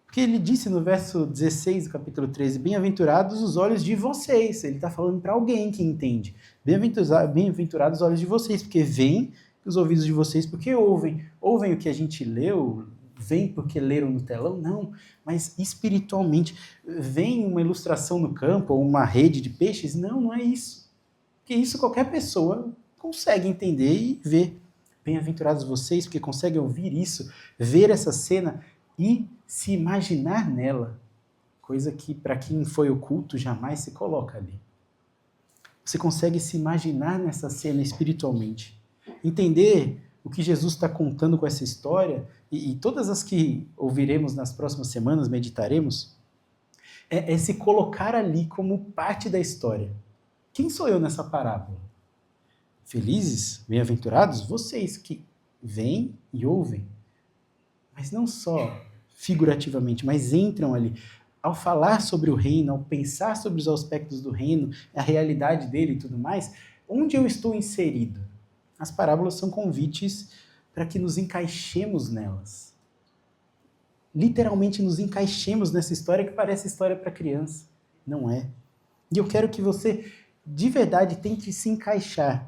Porque ele disse no verso 16 do capítulo 13, bem-aventurados os olhos de vocês. Ele está falando para alguém que entende. Bem-aventurados os olhos de vocês, porque veem, os ouvidos de vocês, porque ouvem. Ouvem o que a gente leu, veem porque leram no telão? Não, mas espiritualmente. Vem uma ilustração no campo, ou uma rede de peixes? Não, não é isso. Porque isso qualquer pessoa consegue entender e ver. Bem-aventurados vocês, porque conseguem ouvir isso, ver essa cena e se imaginar nela, coisa que para quem foi oculto jamais se coloca ali. Você consegue se imaginar nessa cena espiritualmente, entender o que Jesus está contando com essa história, e todas as que ouviremos nas próximas semanas, meditaremos, é se colocar ali como parte da história. Quem sou eu nessa parábola? Felizes, bem-aventurados, vocês que veem e ouvem, mas não só figurativamente, mas entram ali. Ao falar sobre o reino, ao pensar sobre os aspectos do reino, a realidade dele e tudo mais, onde eu estou inserido? As parábolas são convites para que nos encaixemos nelas. Literalmente nos encaixemos nessa história que parece história para criança. Não é. E eu quero que você, de verdade, tente se encaixar,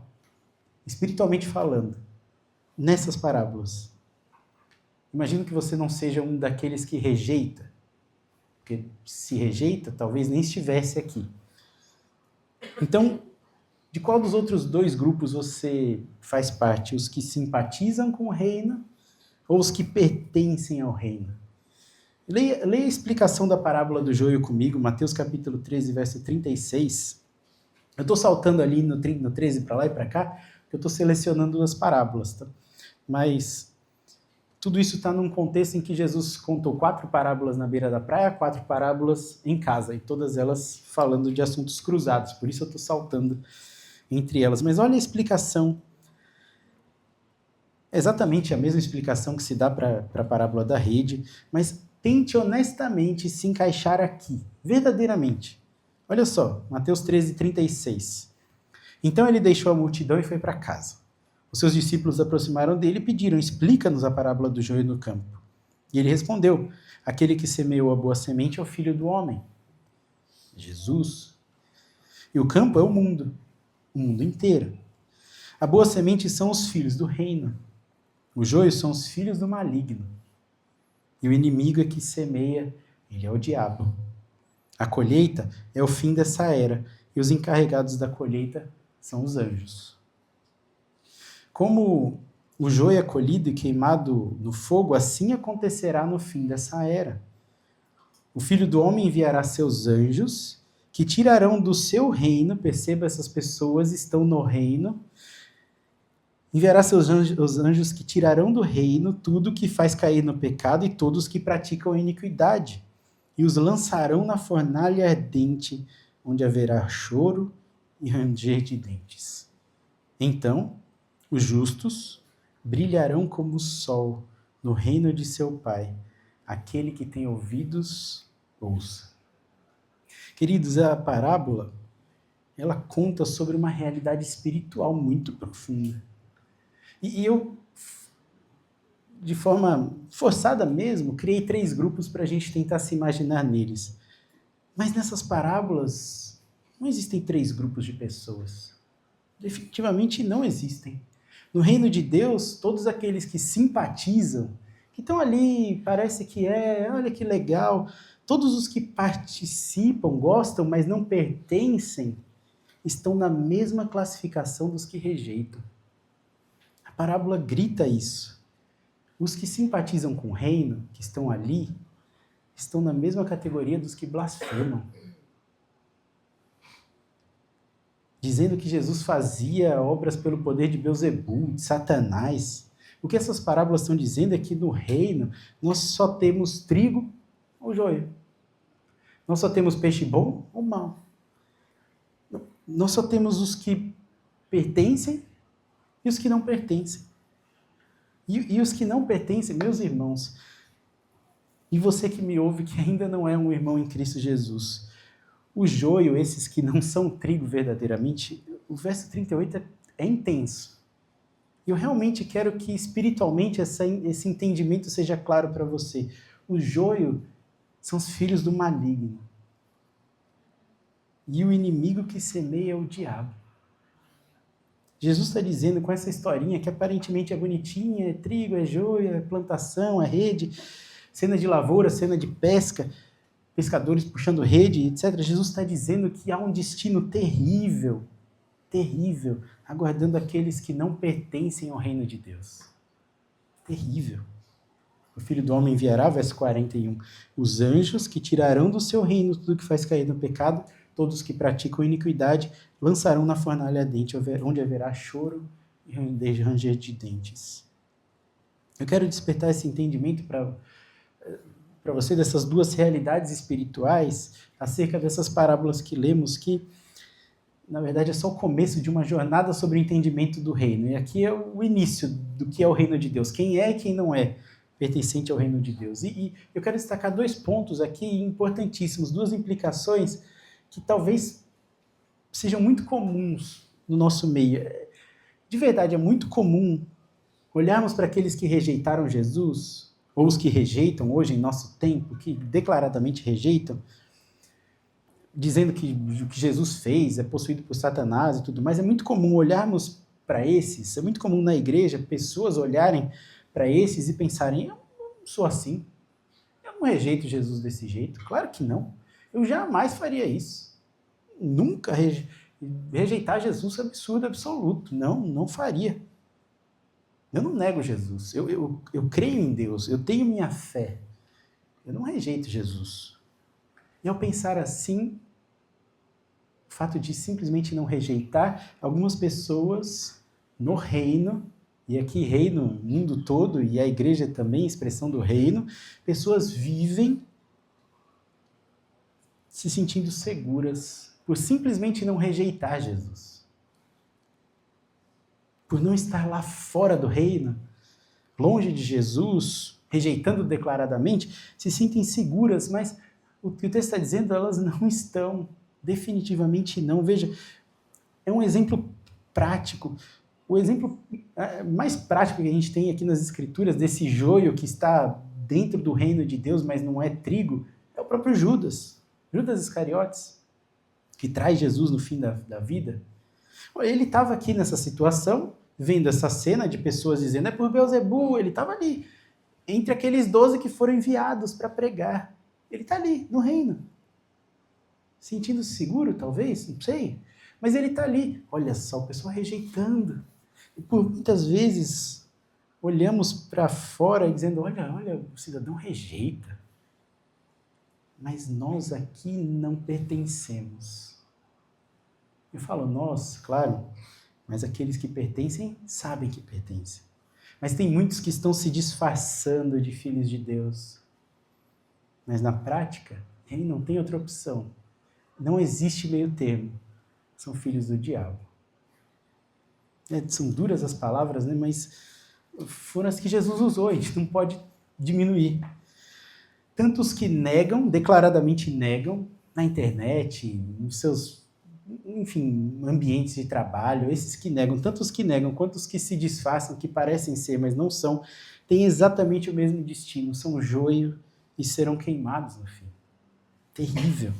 espiritualmente falando, nessas parábolas. Imagino que você não seja um daqueles que rejeita, porque se rejeita, talvez nem estivesse aqui. Então, de qual dos outros dois grupos você faz parte? Os que simpatizam com o reino ou os que pertencem ao reino? Leia a explicação da parábola do joio comigo, Mateus capítulo 13, verso 36. Eu estou saltando ali no 13 para lá e para cá, porque eu estou selecionando as parábolas, tá? Mas tudo isso está num contexto em que Jesus contou 4 parábolas na beira da praia, 4 parábolas em casa, e todas elas falando de assuntos cruzados, por isso eu estou saltando entre elas. Mas olha a explicação, exatamente a mesma explicação que se dá para a parábola da rede, mas tente honestamente se encaixar aqui, verdadeiramente. Olha só, Mateus 13, 36. Então ele deixou a multidão e foi para casa. Os seus discípulos aproximaram dele e pediram, explica-nos a parábola do joio no campo. E ele respondeu, aquele que semeou a boa semente é o Filho do Homem, Jesus. E o campo é o mundo inteiro. A boa semente são os filhos do reino. O joio são os filhos do maligno. E o inimigo é que semeia, ele é o diabo. A colheita é o fim dessa era, e os encarregados da colheita são os anjos. Como o joio é colhido e queimado no fogo, assim acontecerá no fim dessa era. O Filho do Homem enviará seus anjos, que tirarão do seu reino, perceba, essas pessoas estão no reino, enviará seus anjos, os anjos que tirarão do reino tudo que faz cair no pecado e todos que praticam a iniquidade, e os lançarão na fornalha ardente, onde haverá choro e ranger de dentes. Então, os justos brilharão como o sol no reino de seu Pai. Aquele que tem ouvidos, ouça. Queridos, a parábola, ela conta sobre uma realidade espiritual muito profunda. E eu, de forma forçada mesmo, criei 3 grupos para a gente tentar se imaginar neles. Mas nessas parábolas, não existem 3 grupos de pessoas. Definitivamente não existem. No reino de Deus, todos aqueles que simpatizam, que estão ali, parece que olha que legal. Todos os que participam, gostam, mas não pertencem, estão na mesma classificação dos que rejeitam. A parábola grita isso. Os que simpatizam com o reino, que estão ali, estão na mesma categoria dos que blasfemam. Dizendo que Jesus fazia obras pelo poder de Beelzebul, de Satanás. O que essas parábolas estão dizendo é que no reino nós só temos trigo ou joio. Nós só temos peixe bom ou mau. Nós só temos os que pertencem e os que não pertencem. E os que não pertencem, meus irmãos, e você que me ouve que ainda não é um irmão em Cristo Jesus, o joio, esses que não são trigo verdadeiramente, o verso 38 é intenso. Eu realmente quero que espiritualmente esse entendimento seja claro para você. O joio são os filhos do maligno. E o inimigo que semeia é o diabo. Jesus está dizendo com essa historinha que aparentemente é bonitinha, é trigo, é joio, é plantação, é rede, cena de lavoura, cena de pesca, pescadores puxando rede, etc. Jesus está dizendo que há um destino terrível, terrível, aguardando aqueles que não pertencem ao reino de Deus. Terrível. O Filho do Homem enviará, verso 41, os anjos que tirarão do seu reino tudo que faz cair no pecado, todos que praticam iniquidade lançarão na fornalha ardente, onde haverá choro e ranger de dentes. Eu quero despertar esse entendimento para você dessas duas realidades espirituais acerca dessas parábolas que lemos, que na verdade é só o começo de uma jornada sobre o entendimento do reino. E aqui é o início do que é o reino de Deus. Quem é e quem não é pertencente ao reino de Deus. E eu quero destacar 2 pontos aqui importantíssimos, 2 implicações que talvez sejam muito comuns no nosso meio. De verdade, é muito comum olharmos para aqueles que rejeitaram Jesus, ou os que rejeitam hoje em nosso tempo, que declaradamente rejeitam, dizendo que o que Jesus fez é possuído por Satanás e tudo mais. É muito comum olharmos para esses, é muito comum na igreja pessoas olharem para esses e pensarem, eu não sou assim, eu não rejeito Jesus desse jeito, claro que não, eu jamais faria isso, nunca rejeitar Jesus é absurdo, absoluto, não faria. Eu não nego Jesus, eu creio em Deus, eu tenho minha fé, eu não rejeito Jesus. E ao pensar assim, o fato de simplesmente não rejeitar, algumas pessoas no reino, e aqui reino, mundo todo, e a igreja também, expressão do reino, pessoas vivem se sentindo seguras por simplesmente não rejeitar Jesus. Por não estar lá fora do reino, longe de Jesus, rejeitando declaradamente, se sentem seguras, mas o que o texto está dizendo, elas não estão, definitivamente não. Veja, é um exemplo prático. O exemplo mais prático que a gente tem aqui nas Escrituras, desse joio que está dentro do reino de Deus, mas não é trigo, é o próprio Judas Iscariotes, que traz Jesus no fim da vida. Ele estava aqui nessa situação, vendo essa cena de pessoas dizendo, é por Beelzebul, ele estava ali, entre aqueles 12 que foram enviados para pregar. Ele está ali, no reino. Sentindo-se seguro, talvez, não sei. Mas ele está ali. Olha só, o pessoal rejeitando. E por muitas vezes, olhamos para fora dizendo, olha, o cidadão rejeita. Mas nós aqui não pertencemos. Eu falo nós, claro, mas aqueles que pertencem sabem que pertencem. Mas tem muitos que estão se disfarçando de filhos de Deus. Mas na prática, ele não tem outra opção. Não existe meio termo. São filhos do diabo. São duras as palavras, né? Mas foram as que Jesus usou, a gente não pode diminuir. Tanto os que negam, declaradamente negam, na internet, nos seus, enfim, ambientes de trabalho, esses que negam, tanto os que negam quanto os que se disfarçam, que parecem ser, mas não são, têm exatamente o mesmo destino, são joio e serão queimados no fim. Terrível.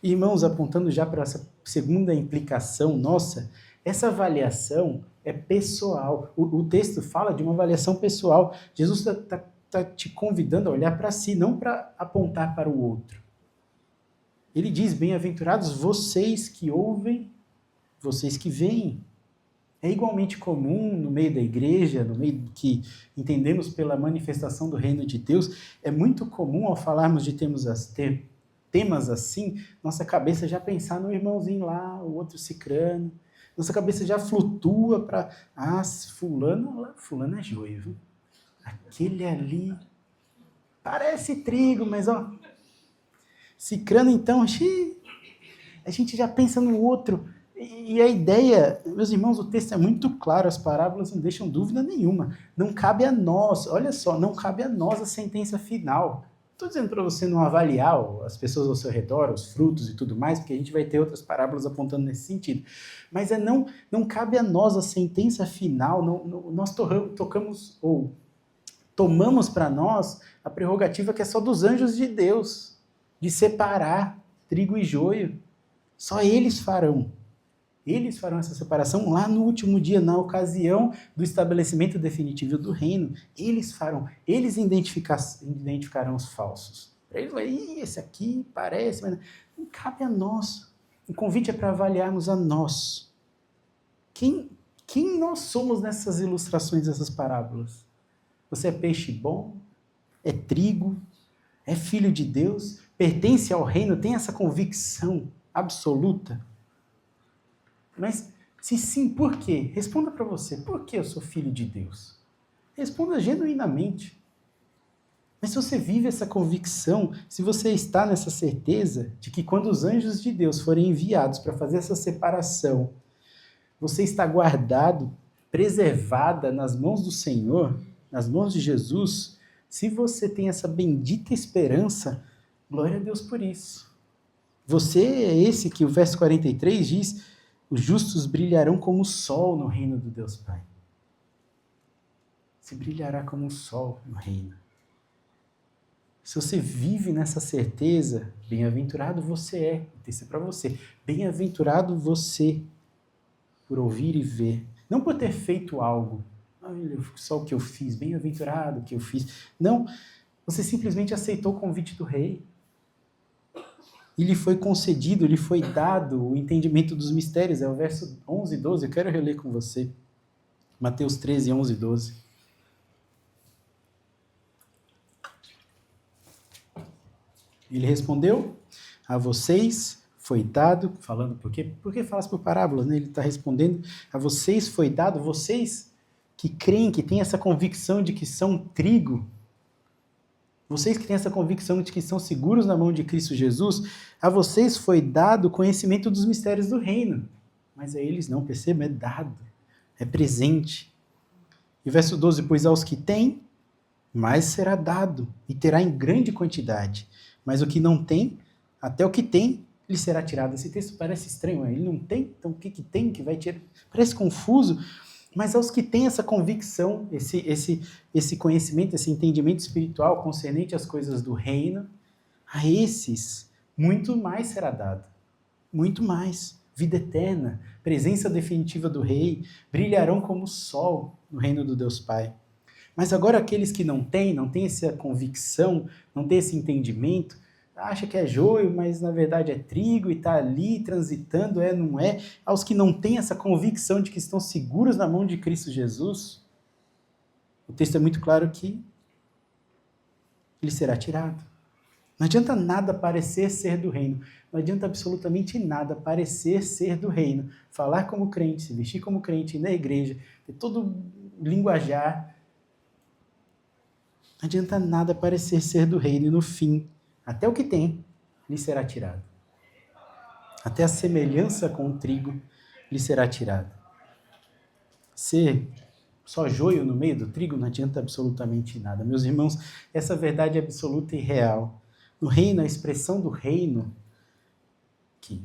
Irmãos, apontando já para essa segunda implicação nossa, essa avaliação é pessoal. O texto fala de uma avaliação pessoal. Jesus está está te convidando a olhar para si, não para apontar para o outro. Ele diz, bem-aventurados vocês que ouvem, vocês que veem. É igualmente comum no meio da igreja, no meio do que entendemos pela manifestação do reino de Deus, é muito comum ao falarmos de temas assim, nossa cabeça já pensar no irmãozinho lá, o outro cicrano, nossa cabeça já flutua para, fulano é joio, viu? Aquele ali parece trigo, mas ó, cicrano então, a gente já pensa no outro. E a ideia, meus irmãos, o texto é muito claro, as parábolas não deixam dúvida nenhuma. Não cabe a nós, olha só, não cabe a nós a sentença final. Estou dizendo para você não avaliar as pessoas ao seu redor, os frutos e tudo mais, porque a gente vai ter outras parábolas apontando nesse sentido. Mas não cabe a nós a sentença final, nós tomamos para nós a prerrogativa que é só dos anjos de Deus, de separar trigo e joio. Só eles farão. Eles farão essa separação lá no último dia, na ocasião do estabelecimento definitivo do reino. Eles farão, eles identificarão os falsos. Eles vão, esse aqui parece, mas não cabe a nós. O convite é para avaliarmos a nós. Quem nós somos nessas ilustrações dessas parábolas? Você é peixe bom? É trigo? É filho de Deus? Pertence ao reino? Tem essa convicção absoluta? Mas, se sim, por quê? Responda para você, por que eu sou filho de Deus? Responda genuinamente. Mas se você vive essa convicção, se você está nessa certeza de que quando os anjos de Deus forem enviados para fazer essa separação, você está guardado, preservada nas mãos do Senhor, nas mãos de Jesus, se você tem essa bendita esperança, glória a Deus por isso. Você é esse que o verso 43 diz, os justos brilharão como o sol no reino do Deus Pai. Você brilhará como o sol no reino. Se você vive nessa certeza, bem-aventurado você é. Isso é para você. Bem-aventurado você por ouvir e ver. Não por ter feito algo. Olha só o que eu fiz. Bem-aventurado o que eu fiz. Não. Você simplesmente aceitou o convite do rei. E lhe foi concedido, lhe foi dado o entendimento dos mistérios. É o verso 11 e 12. Eu quero reler com você. Mateus 13, 11 e 12. Ele respondeu, a vocês foi dado, falando por quê? Por que falas por parábolas? Né? Ele está respondendo, a vocês foi dado, vocês que creem, que têm essa convicção de que são trigo, vocês que têm essa convicção de que são seguros na mão de Cristo Jesus, a vocês foi dado o conhecimento dos mistérios do reino. Mas a eles não, percebam, é dado, é presente. E verso 12, pois aos que têm, mais será dado, e terá em grande quantidade. Mas o que não tem, até o que tem, lhe será tirado. Esse texto parece estranho, ele não tem, então o que tem que vai tirar? Parece confuso, mas aos que têm essa convicção, esse conhecimento, esse entendimento espiritual concernente às coisas do reino, a esses muito mais será dado. Muito mais. Vida eterna, presença definitiva do rei, brilharão como o sol no reino do Deus Pai. Mas agora aqueles que não têm essa convicção, não têm esse entendimento, acha que é joio, mas na verdade é trigo e está ali transitando, não é? Aos que não têm essa convicção de que estão seguros na mão de Cristo Jesus, o texto é muito claro que ele será tirado. Não adianta nada parecer ser do reino, não adianta absolutamente nada parecer ser do reino, falar como crente, se vestir como crente, ir na igreja, ter todo linguajar. Não adianta nada parecer ser do reino e no fim, até o que tem, lhe será tirado. Até a semelhança com o trigo lhe será tirada. Ser só joio no meio do trigo não adianta absolutamente nada. Meus irmãos, essa verdade é absoluta e real. No reino, a expressão do reino, que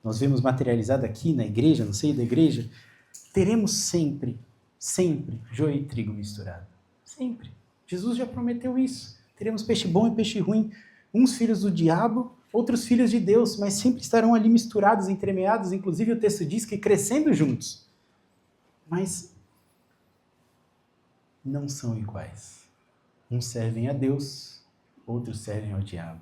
nós vemos materializada aqui na igreja, no seio da igreja, teremos sempre joio e trigo misturado. Sempre. Jesus já prometeu isso. Teremos peixe bom e peixe ruim. Uns filhos do diabo, outros filhos de Deus, mas sempre estarão ali misturados, entremeados. Inclusive o texto diz que crescendo juntos. Mas não são iguais. Uns servem a Deus, outros servem ao diabo.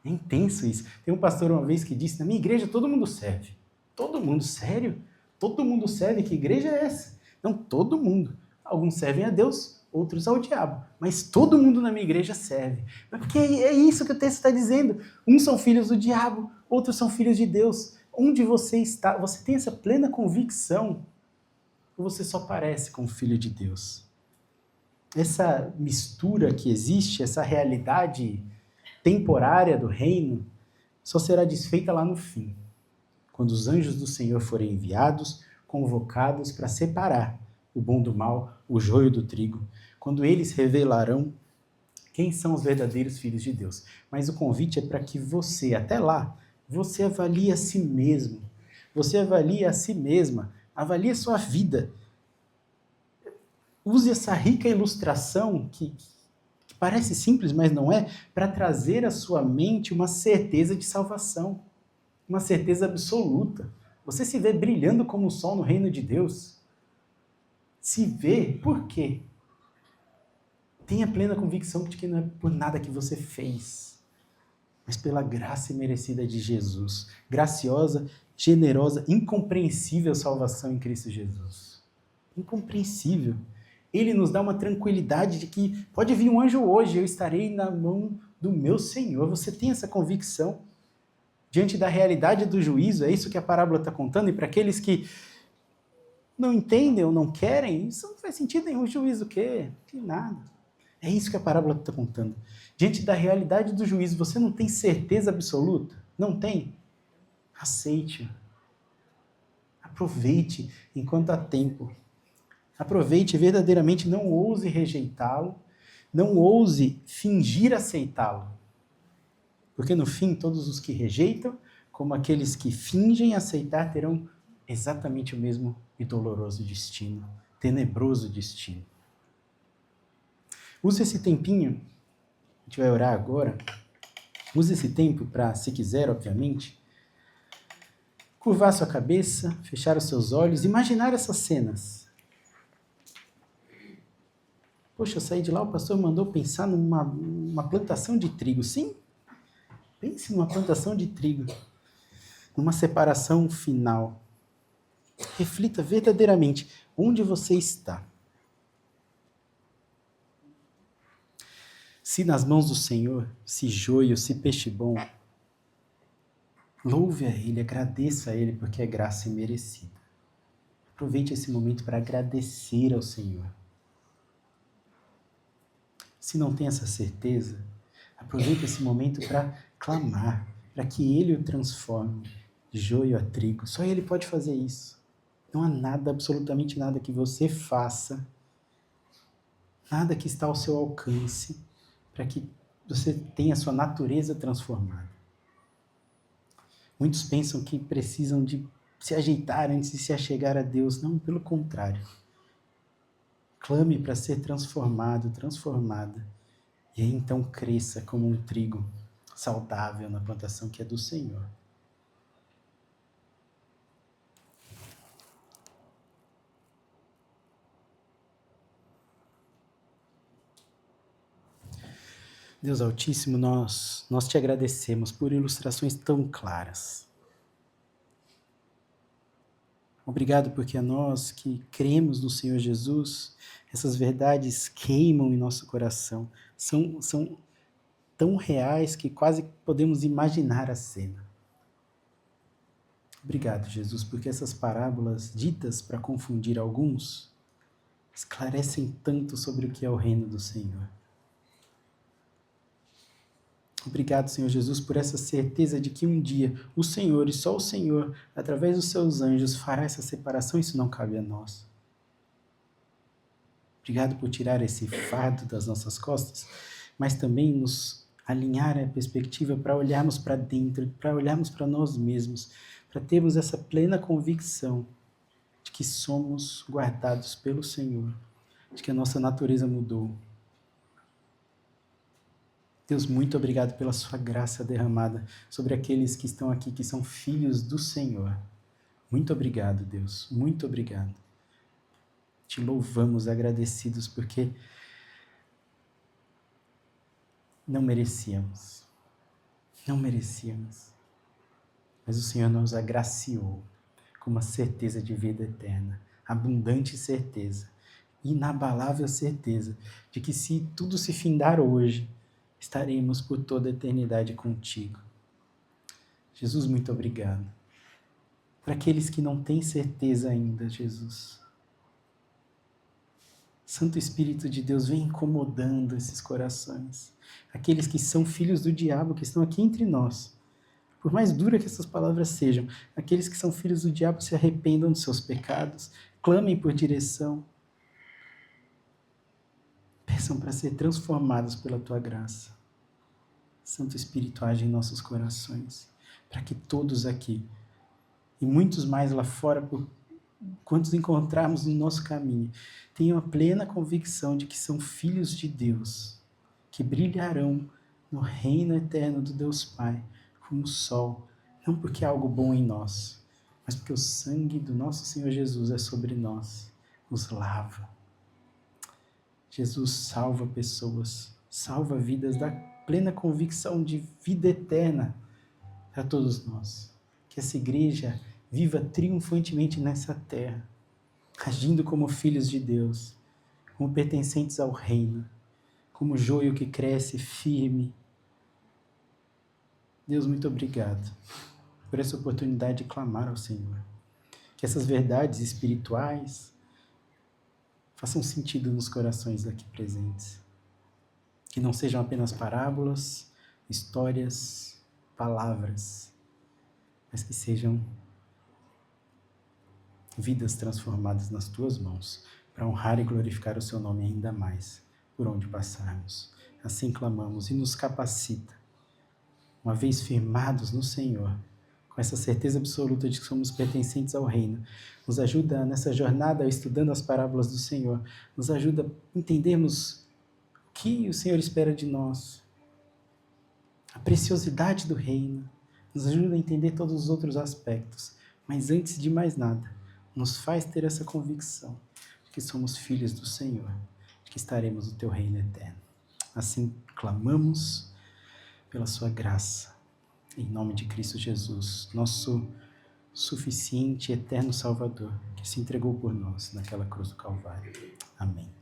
É intenso isso. Tem um pastor uma vez que disse, na minha igreja todo mundo serve. Todo mundo? Sério? Todo mundo serve? Que igreja é essa? Não, todo mundo. Alguns servem a Deus, outros ao diabo. Mas todo mundo na minha igreja serve. Mas porque é isso que o texto está dizendo. Uns são filhos do diabo, outros são filhos de Deus. Onde você está? Você tem essa plena convicção? Ou você só parece com o filho de Deus? Essa mistura que existe, essa realidade temporária do reino, só será desfeita lá no fim, quando os anjos do Senhor forem enviados, convocados para separar o bom do mal, o joio do trigo, quando eles revelarão quem são os verdadeiros filhos de Deus. Mas o convite é para que você, até lá, você avalie a si mesmo, você avalie a si mesma, avalie a sua vida. Use essa rica ilustração que parece simples, mas não é, para trazer à sua mente uma certeza de salvação, uma certeza absoluta. Você se vê brilhando como o sol no reino de Deus. Se vê, por quê? Tenha plena convicção de que não é por nada que você fez, mas pela graça imerecida de Jesus. Graciosa, generosa, incompreensível salvação em Cristo Jesus. Incompreensível. Ele nos dá uma tranquilidade de que pode vir um anjo hoje, eu estarei na mão do meu Senhor. Você tem essa convicção? Diante da realidade do juízo, é isso que a parábola está contando, e para aqueles que não entendem ou não querem, isso não faz sentido nenhum. Juízo o quê? Não tem nada. É isso que a parábola está contando. Diante da realidade do juízo, você não tem certeza absoluta? Não tem? Aceite. Aproveite enquanto há tempo. Aproveite verdadeiramente, não ouse rejeitá-lo, não ouse fingir aceitá-lo. Porque no fim, todos os que rejeitam, como aqueles que fingem aceitar, terão exatamente o mesmo e doloroso destino, tenebroso destino. Use esse tempinho, a gente vai orar agora, use esse tempo para, se quiser, obviamente, curvar sua cabeça, fechar os seus olhos, imaginar essas cenas. Poxa, eu saí de lá, o pastor mandou pensar numa plantação de trigo. Sim, pense numa plantação de trigo, numa separação final. Reflita verdadeiramente onde você está. Se nas mãos do Senhor, se joio, se peixe bom, louve a Ele, agradeça a Ele, porque é graça imerecida. Aproveite esse momento para agradecer ao Senhor. Se não tem essa certeza, aproveite esse momento para clamar, para que Ele o transforme de joio a trigo. Só Ele pode fazer isso. Não há nada, absolutamente nada que você faça, nada que está ao seu alcance, para que você tenha a sua natureza transformada. Muitos pensam que precisam de se ajeitar antes de se achegar a Deus. Não, pelo contrário. Clame para ser transformado, transformada. E aí então cresça como um trigo saudável na plantação que é do Senhor. Deus Altíssimo, nós te agradecemos por ilustrações tão claras. Obrigado porque a nós que cremos no Senhor Jesus, essas verdades queimam em nosso coração. São tão reais que quase podemos imaginar a cena. Obrigado, Jesus, porque essas parábolas ditas para confundir alguns esclarecem tanto sobre o que é o reino do Senhor. Obrigado, Senhor Jesus, por essa certeza de que um dia o Senhor, e só o Senhor, através dos seus anjos, fará essa separação. Isso não cabe a nós. Obrigado por tirar esse fardo das nossas costas, mas também nos alinhar a perspectiva para olharmos para dentro, para olharmos para nós mesmos, para termos essa plena convicção de que somos guardados pelo Senhor, de que a nossa natureza mudou. Deus, muito obrigado pela sua graça derramada sobre aqueles que estão aqui, que são filhos do Senhor. Muito obrigado, Deus, muito obrigado. Te louvamos agradecidos porque Não merecíamos. Não merecíamos. Mas o Senhor nos agraciou com uma certeza de vida eterna, abundante certeza, inabalável certeza de que se tudo se findar hoje, estaremos por toda a eternidade contigo. Jesus, muito obrigado. Para aqueles que não têm certeza ainda, Jesus, Santo Espírito de Deus, vem incomodando esses corações. Aqueles que são filhos do diabo, que estão aqui entre nós. Por mais dura que essas palavras sejam, aqueles que são filhos do diabo se arrependam dos seus pecados, clamem por direção, peçam para ser transformados pela tua graça. Santo Espírito, age em nossos corações, para que todos aqui, e muitos mais lá fora, por quantos encontrarmos no nosso caminho, tenham a plena convicção de que são filhos de Deus, que brilharão no reino eterno do Deus Pai, como o sol, não porque há algo bom em nós, mas porque o sangue do nosso Senhor Jesus é sobre nós, nos lava. Jesus salva pessoas, salva vidas, dá plena convicção de vida eterna a todos nós. Que essa igreja viva triunfantemente nessa terra, agindo como filhos de Deus, como pertencentes ao reino, como joio que cresce firme. Deus, muito obrigado por essa oportunidade de clamar ao Senhor. Que essas verdades espirituais façam sentido nos corações aqui presentes. Que não sejam apenas parábolas, histórias, palavras, mas que sejam vidas transformadas nas tuas mãos, para honrar e glorificar o seu nome ainda mais, por onde passarmos. Assim clamamos e nos capacita, uma vez firmados no Senhor, com essa certeza absoluta de que somos pertencentes ao reino. Nos ajuda nessa jornada, estudando as parábolas do Senhor, nos ajuda a entendermos o que o Senhor espera de nós, a preciosidade do reino, nos ajuda a entender todos os outros aspectos, mas antes de mais nada, nos faz ter essa convicção de que somos filhos do Senhor, de que estaremos no teu reino eterno. Assim clamamos pela sua graça, em nome de Cristo Jesus, nosso suficiente e eterno Salvador, que se entregou por nós naquela cruz do Calvário. Amém.